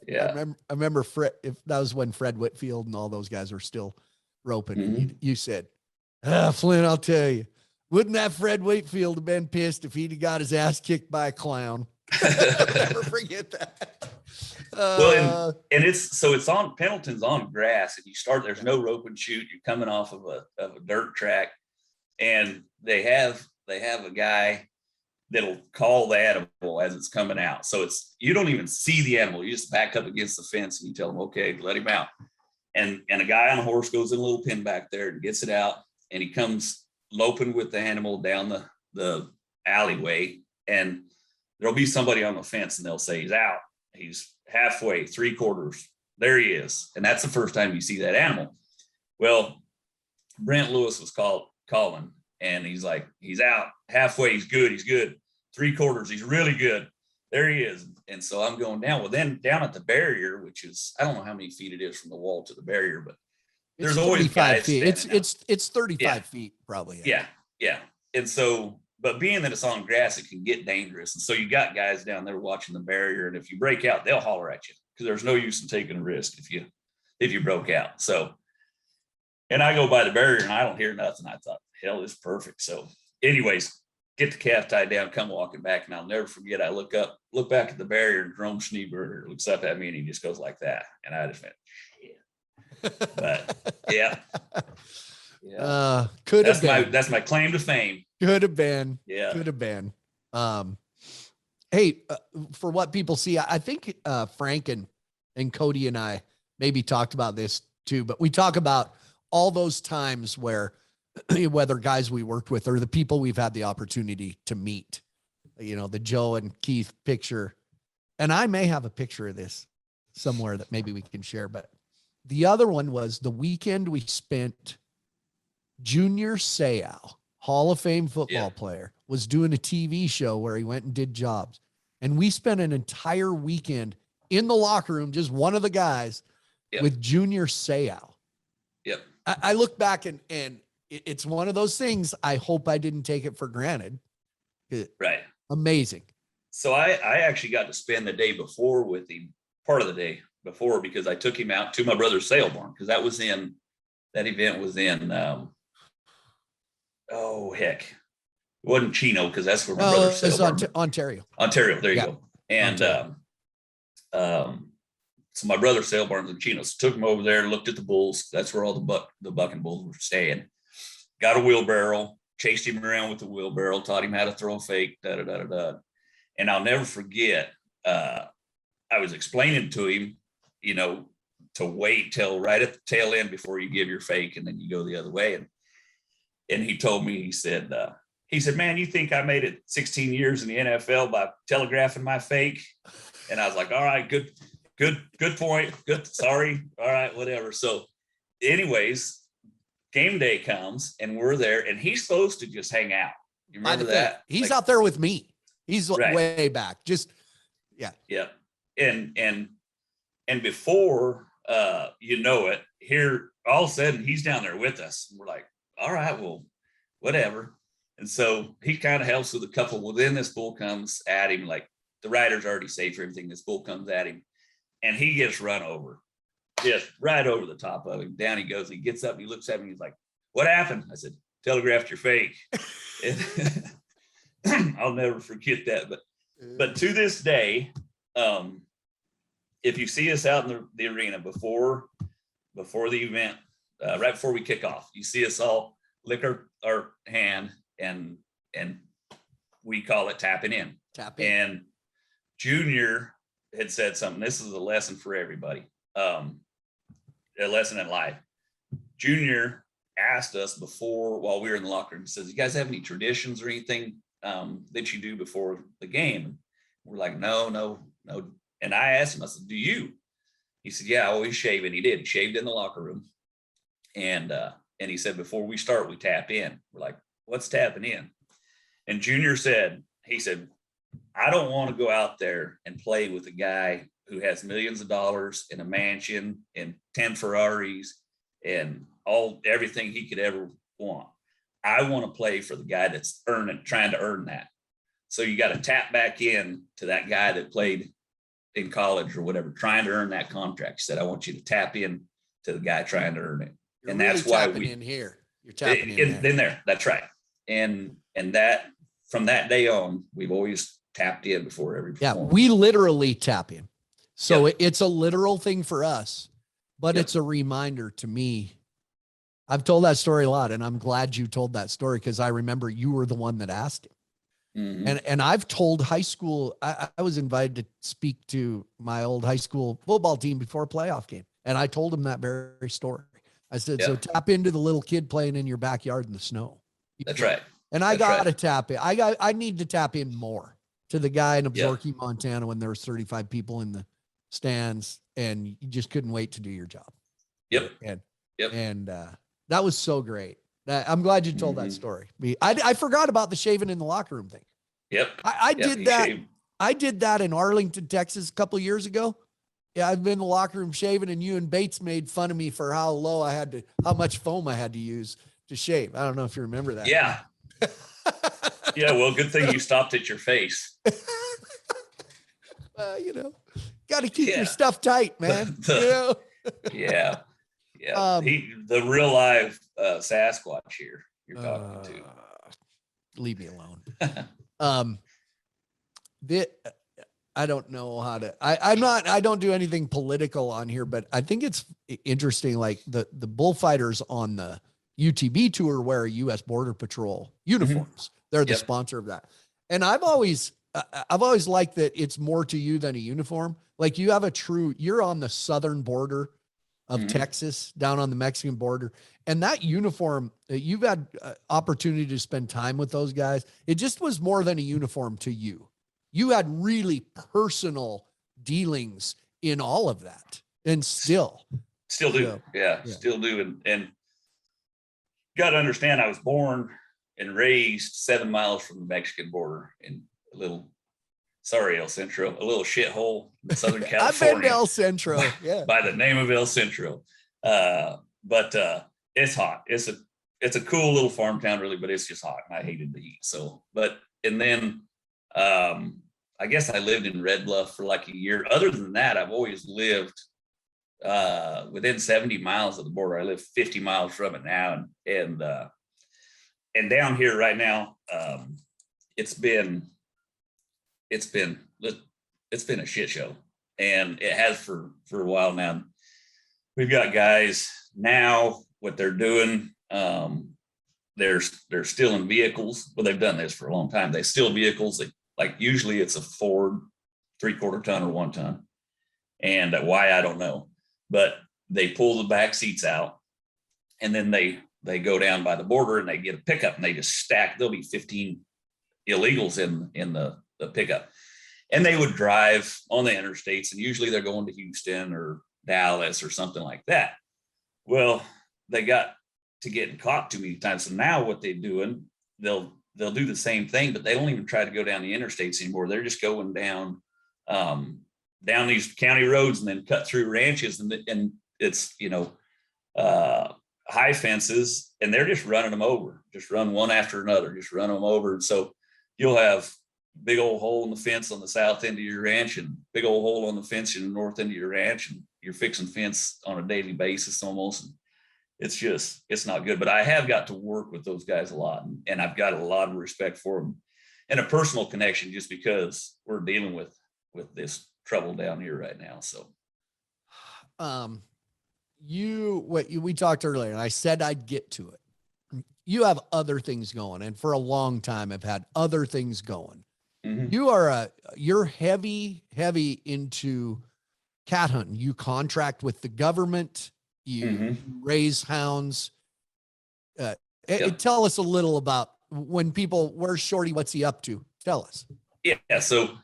remember Fred, if that was when Fred Whitfield and all those guys were still roping. Mm-hmm. And you said, Flint, I'll tell you, wouldn't that Fred Whitfield have been pissed if he'd got his ass kicked by a clown? I'll never forget that. Well, and it's on Pendleton's on grass, and there's no rope and shoot. You're coming off of a dirt track, and they have a guy that'll call the animal as it's coming out. So you don't even see the animal. You just back up against the fence and you tell them, okay, let him out. And a guy on a horse goes in a little pen back there and gets it out, and he comes loping with the animal down the alleyway, and there'll be somebody on the fence and they'll say he's out. He's halfway, 3/4. There he is. And that's the first time you see that animal. Well, Brent Lewis was calling, and he's like, he's out halfway. He's good. He's good. 3/4. He's really good. There he is. And so I'm going down. Well, then down at the barrier, which is, I don't know how many feet it is from the wall to the barrier, but there's always guys feet. It's 35 feet probably. Yeah. And so, but being that it's on grass, it can get dangerous. And so you got guys down there watching the barrier, and if you break out, they'll holler at you, because there's no use in taking a risk if you broke out. So, and I go by the barrier and I don't hear nothing. I thought, hell, this is perfect. So anyways, get the calf tied down, come walking back. And I'll never forget, I look back at the barrier, and Jerome Schneeberger looks up at me and he just goes like that. And I just went, shit. But yeah. Could have been. That's my claim to fame. Could have been. Yeah. Could have been. Hey, for what people see, I think Frank and Cody and I maybe talked about this too, but we talk about all those times where whether guys we worked with or the people we've had the opportunity to meet, the Joe and Keith picture. And I may have a picture of this somewhere that maybe we can share, but the other one was the weekend we spent. Junior Seau, Hall of Fame football player, was doing a TV show where he went and did jobs. And we spent an entire weekend in the locker room, just one of the guys with Junior Seau. Yep. I look back and it's one of those things. I hope I didn't take it for granted. Right. Amazing. So I actually got to spend the day before with him, part of the day before, because I took him out to my brother's sale barn, because that event was in, it wasn't Chino, because that's where my brother's sale barn. Ontario. There you go. And so my brother's sale barn's in Chino. So took him over there, looked at the bulls. That's where all the bucking bulls were staying. Got a wheelbarrow, chased him around with the wheelbarrow, taught him how to throw a fake, And I'll never forget, I was explaining to him, to wait till right at the tail end before you give your fake, and then you go the other way. And he told me, he said, man, you think I made it 16 years in the NFL by telegraphing my fake? And I was like, all right, good point. Good. Sorry. All right, whatever. So anyways, game day comes and we're there, and he's supposed to just hang out. You remember that? He's out there with me. He's way back. Just, yeah. Yeah. And before, here, all of a sudden he's down there with us. We're like, all right, well, whatever. And so he kind of helps with a couple. Well, then this bull comes at him, like the rider's already safe for everything. This bull comes at him and he gets run over, just right over the top of him. Down he goes. He gets up, he looks at me, he's like, what happened? I said, telegraphed your fake. And I'll never forget that. But to this day, if you see us out in the arena before the event, right before we kick off, you see us all lick our hand, and we call it tapping in. And Junior had said something. This is a lesson for everybody, a lesson in life. Junior asked us before, while we were in the locker room, he says, you guys have any traditions or anything that you do before the game? And we're like, no. And I asked him, I said, do you? He said, yeah, I always shave. And he did. He shaved in the locker room. And he said, before we start, we tap in. We're like, what's tapping in? And Junior said, I don't want to go out there and play with a guy who has millions of dollars in a mansion and 10 Ferraris and everything he could ever want. I want to play for the guy that's trying to earn that. So you got to tap back in to that guy that played in college or whatever, trying to earn that contract. He said, I want you to tap in to the guy trying to earn it. You're and really that's why in here. You're tapping in there. That's right. And that from that day on, we've always tapped in before every performance. Yeah, we literally tap in. So it's a literal thing for us, but it's a reminder to me. I've told that story a lot, and I'm glad you told that story, because I remember you were the one that asked him. Mm-hmm. And I've told high school, I was invited to speak to my old high school football team before a playoff game. And I told him that very story. I said, Yeah. so tap into the little kid playing in your backyard in the snow. That's right. And I That's got to right. tap in. I need to tap in more to the guy in Yeah. Absaroka, Montana, when there was 35 people in the stands and you just couldn't wait to do your job. Yep. And that was so great. I'm glad you told that Mhm. story. I forgot about the shaving in the locker room thing. Yep. I Yep, did he that. shaved. I did that in Arlington, Texas, a couple of years ago. Yeah, I've been in the locker room shaving, and you and Bates made fun of me for how much foam I had to use to shave. I don't know if you remember that. Yeah. Yeah. Well, good thing you stopped at your face. Got to keep Yeah. your stuff tight, man. Yeah. Yeah. The real live Sasquatch here you're talking to. Leave me alone. I don't know how to, I don't do anything political on here, but I think it's interesting. Like the Bullfighters on the UTB tour wear U.S. Border Patrol uniforms. They're the sponsor of that. And I've always liked that it's more to you than a uniform. Like you have you're on the southern border of Texas, down on the Mexican border. And that uniform, you've had opportunity to spend time with those guys. It just was more than a uniform to you. You had really personal dealings in all of that, and still do. Yeah. Still do. And got to understand, I was born and raised 7 miles from the Mexican border in a little, El Centro, a little shithole in Southern California. I've been to El Centro, by the name of El Centro. But it's hot. It's a cool little farm town, really, but it's just hot, and I hated the heat. And then I guess I lived in Red Bluff for like a year. Other than that, I've always lived within 70 miles of the border. I live 50 miles from it now, and down here right now, it's been a shit show, and it has for a while now. We've got guys now, what they're doing, they're still in vehicles. Well, they've done this for a long time. They steal vehicles. Like usually it's a Ford 3/4 ton or 1 ton. And why, I don't know, but they pull the back seats out, and then they go down by the border and they get a pickup, and they just stack. There'll be 15 illegals in the pickup, and they would drive on the interstates, and usually they're going to Houston or Dallas or something like that. Well, they got to getting caught too many times. So now what they're doing, they'll do the same thing, but they don't even try to go down the interstates anymore. They're just going down these county roads and then cut through ranches, and it's high fences, and they're just running them over, just run one after another, just run them over. And so you'll have big old hole in the fence on the south end of your ranch, and big old hole on the fence in the north end of your ranch, and you're fixing fence on a daily basis almost. And it's not good. But I have got to work with those guys a lot, and I've got a lot of respect for them and a personal connection, just because we're dealing with this trouble down here right now. So we talked earlier, and I said I'd get to it. You have other things going, and for a long time I've had other things going. You're heavy into cat hunting. You contract with the government, you raise hounds. Tell us a little about where's Shorty? What's he up to? Tell us. Yeah. So,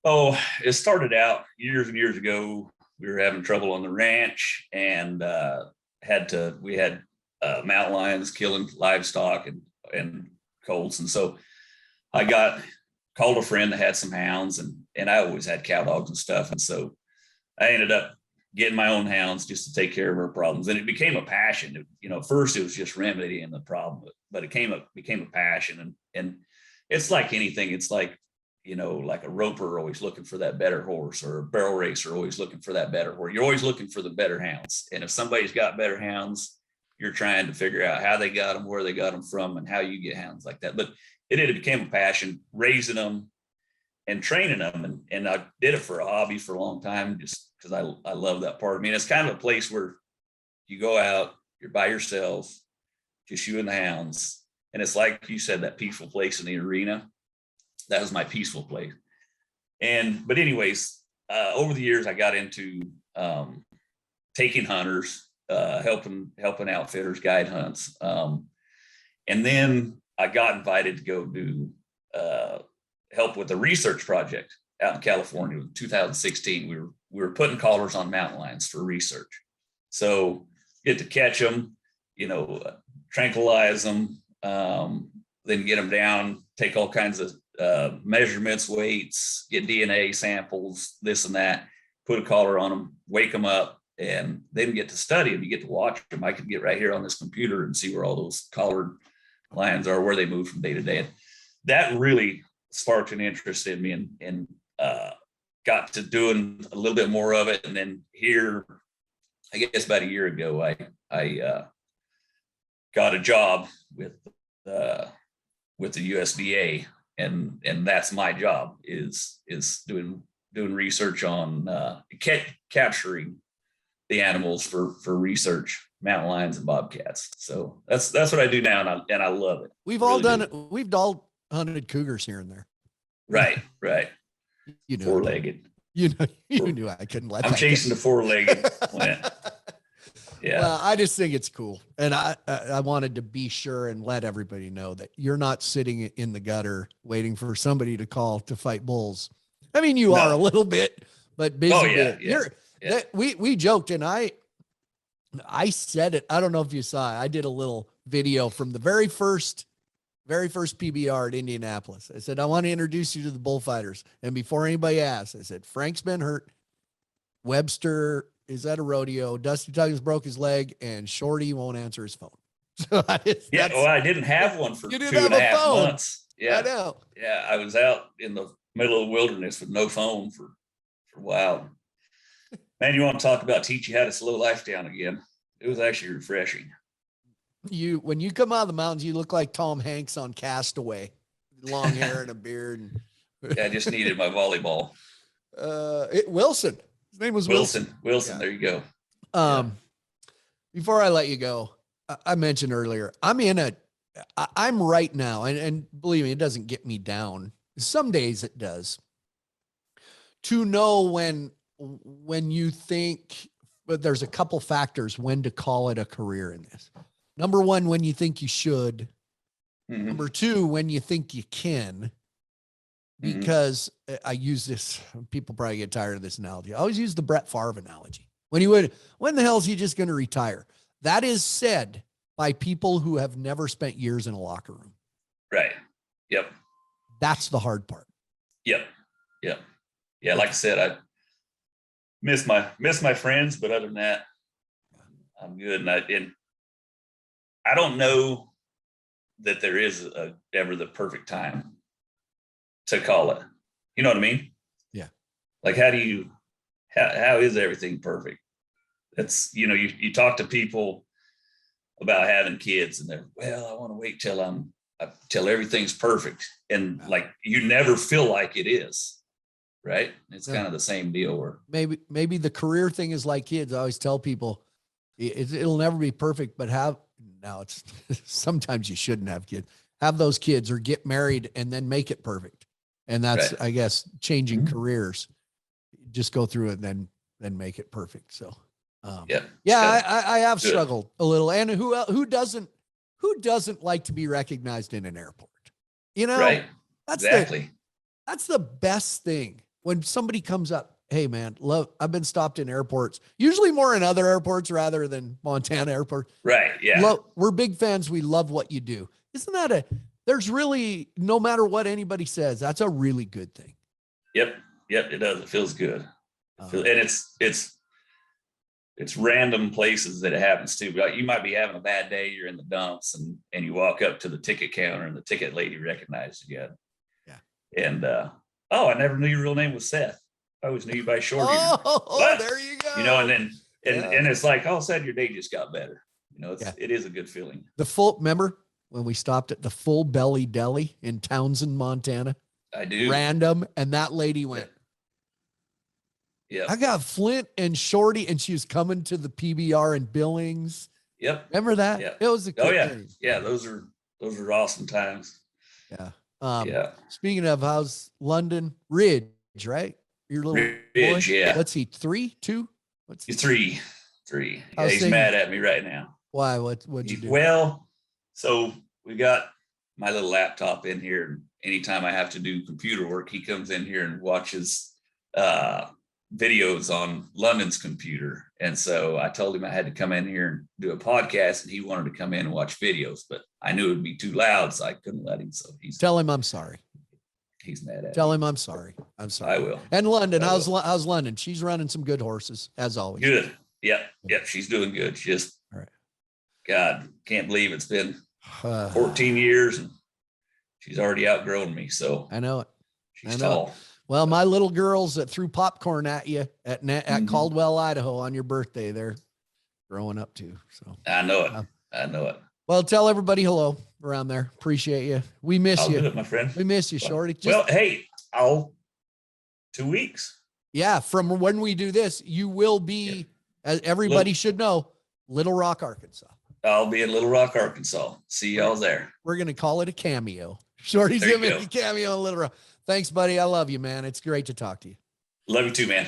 it started out years and years ago. We were having trouble on the ranch, and we had mountain lions killing livestock and colts. And so I called a friend that had some hounds, and I always had cow dogs and stuff. And so I ended up getting my own hounds just to take care of our problems. And it became a passion. First it was just remedying the problem, but it became a passion. And it's like anything. It's like, like a roper always looking for that better horse, or a barrel racer always looking for that better horse. You're always looking for the better hounds. And if somebody's got better hounds, you're trying to figure out how they got them, where they got them from, and how you get hounds like that. But it became a passion, raising them and training them. And I did it for a hobby for a long time, just because I love that part of me. And it's kind of a place where you go out, you're by yourself, just you and the hounds. And it's like you said, that peaceful place in the arena. That was my peaceful place. But anyways, over the years, I got into taking hunters, helping outfitters guide hunts. And then I got invited to go do help with a research project out in California in 2016. We were putting collars on mountain lions for research. So get to catch them, tranquilize them, then get them down, take all kinds of measurements, weights, get DNA samples, this and that, put a collar on them, wake them up, and then get to study them. You get to watch them. I can get right here on this computer and see where all those collared lions are, where they move from day to day. And that really sparked an interest in me, and got to doing a little bit more of it. And then here, I guess about a year ago, I got a job with the USDA, and that's my job is doing research on capturing the animals for research, mountain lions and bobcats. So that's what I do now, and I love it. We've all done it. We've all hunted cougars here and there. Right. You know, Four-legged. You knew I couldn't let. I'm chasing the four-legged. Yeah. Well, I just think it's cool, and I wanted to be sure and let everybody know that you're not sitting in the gutter waiting for somebody to call to fight bulls. I mean, you are a little bit, but basically, we joked, and I said it. I don't know if you saw it. I did a little video from the very first PBR at Indianapolis. I said, I want to introduce you to the Bullfighters. And before anybody asks, I said, Frank's been hurt. Webster is at a rodeo. Dusty Tuggins broke his leg, and Shorty won't answer his phone. So I didn't have one for 2.5 months. Yeah, I know. Yeah, I was out in the middle of the wilderness with no phone for a while. Man, you want to talk about teach you how to slow life down again? It was actually refreshing. When you come out of the mountains, you look like Tom Hanks on Castaway, long hair and a beard. Yeah, I just needed my volleyball. Wilson. His name was Wilson. Wilson. Yeah. There you go. Before I let you go, I mentioned earlier, I'm right now, and believe me, it doesn't get me down. Some days it does. To know when you think, but there's a couple factors when to call it a career in this. Number one, when you think you should. Mm-hmm. Number two, when you think you can. Because I use this, people probably get tired of this analogy. I always use the Brett Favre analogy. When the hell is he just going to retire? That is said by people who have never spent years in a locker room. Right. Yep. That's the hard part. Yep. Yeah. Like I said, I miss my friends, but other than that, I'm good. And I don't know that there is ever the perfect time to call it. You know what I mean? Yeah. Like, how is everything perfect? It's, you talk to people about having kids, and they're, well, I want to wait till everything's perfect. And like, you never feel like it is, right? It's kind of the same deal. Or maybe the career thing is like kids. I always tell people it'll never be perfect, but it's sometimes you shouldn't have kids. Have those kids or get married and then make it perfect. And that's, right. I guess, changing careers. Just go through it and then make it perfect. So, I have struggled a little. And who doesn't like to be recognized in an airport? Right. That's the best thing when somebody comes up. Hey man, I've been stopped in airports, usually more in other airports rather than Montana airport. Right. Yeah. We're big fans. We love what you do. Isn't that there's really, no matter what anybody says, that's a really good thing. Yep. It does. It feels good. And it's random places that it happens to. Like, you might be having a bad day. You're in the dumps and you walk up to the ticket counter and the ticket lady recognizes you. Yeah. And, I never knew your real name was Seth. I always knew you by Shorty. Oh, there you go. And then, and it's like, all of a sudden your day just got better. It is a good feeling. Remember when we stopped at the Full Belly Deli in Townsend, Montana? I do. Random. And that lady went, yeah, I got Flint and Shorty, and she was coming to the PBR in Billings. Yep. Remember that? Yeah. It was a good thing. Yeah. Those are awesome times. Yeah. Speaking of, how's London? Ridge, right? Your little Ridge, boy? yeah. What's he, 3, 2? He's 3. 3. I Yeah, was he's thinking- mad at me right now. Why? What'd you do? Well, so we got my little laptop in here. Anytime I have to do computer work, he comes in here and watches videos on London's computer. And so I told him I had to come in here and do a podcast, and he wanted to come in and watch videos, but I knew it would be too loud, so I couldn't let him. So Tell him I'm sorry. he's mad at Tell me. him I'm sorry. I'm sorry. I will. And London, I will. how's London? She's running some good horses, as always. Good. Yep. She's doing good. She just, All right. God, can't believe it's been 14 years and she's already outgrown me. So I know it. she's I know. tall. Well, my little girls that threw popcorn at you at Caldwell, Idaho on your birthday, they're growing up too. So I know it. I know it. Well, tell everybody hello around there. Appreciate you. We miss I'll you. do it, my friend. We miss you, Shorty. Well, hey, 2 weeks. Yeah, from when we do this, you will be, as everybody should know, Little Rock, Arkansas. I'll be in Little Rock, Arkansas. See y'all there. We're going to call it a cameo. Shorty's There you going to go. make a cameo in Little Rock. Thanks, buddy. I love you, man. It's great to talk to you. Love you too, man.